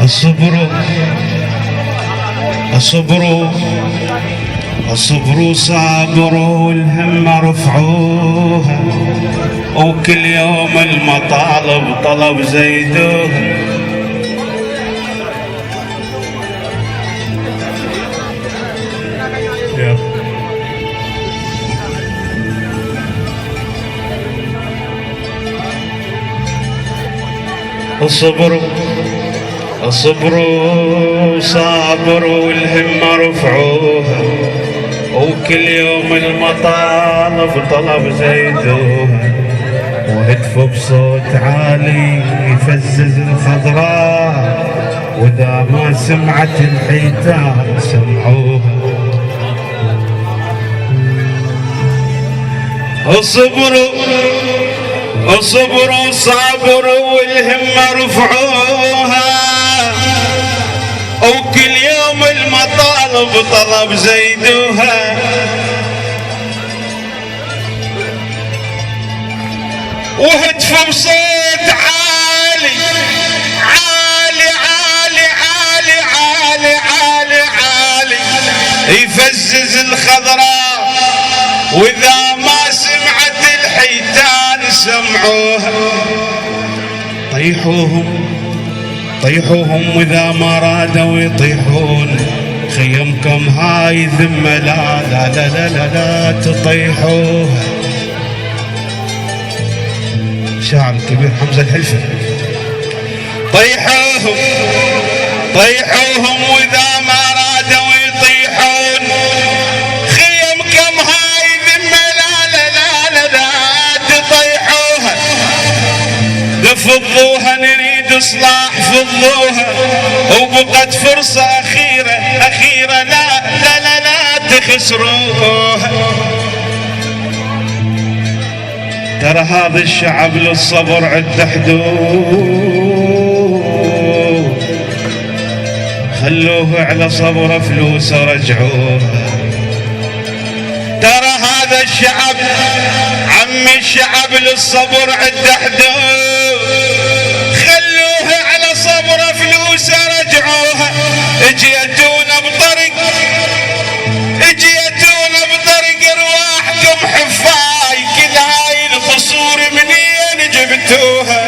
اصبروا اصبروا اصبروا صابروا والهمة رفعوها، وكل يوم المطالب طلب زيدوها. اصبروا اصبروا صابروا والهمة رفعوها، وكل يوم المطالب طلب زيدوها، وهتفوا بصوت عالي يفزز الخضراء، واذا ما سمعت الحيتان سمعوها. اصبروا اصبروا صابروا والهمة رفعوها، وكل يوم المطالب طلب زيدوها، وهتفوا بصوت عالي عالي عالي عالي عالي عالي عالي يفزز الخضراء، واذا ما سمعت الحيتان سمعوها. طيحوهم واذا ما رادوا يطيحون، خيمكم هاي ذمة لا لا لا لا لا, لا تطيحوها. شاعر الكبير حمزة الحلفي. طيحوهم واذا ما رادوا يطيحون، خيمكم هاي ذمة لا لا لا لا, لا تطيحوها. فضوها نريد اصلاح فضوها، وبقت فرصة اخيرة لا لا لا لا تخسروها. ترى هذا الشعب للصبر عد حدود، خلوه على صبره فلوسه رجعوها. ترى هذا الشعب عم الشعب للصبر عد حدود، خلوه على صبره فلوسه رجعوها. اجيتونا بطريق ارواحكم حفاي، كل هاي القصور منين جبتوها؟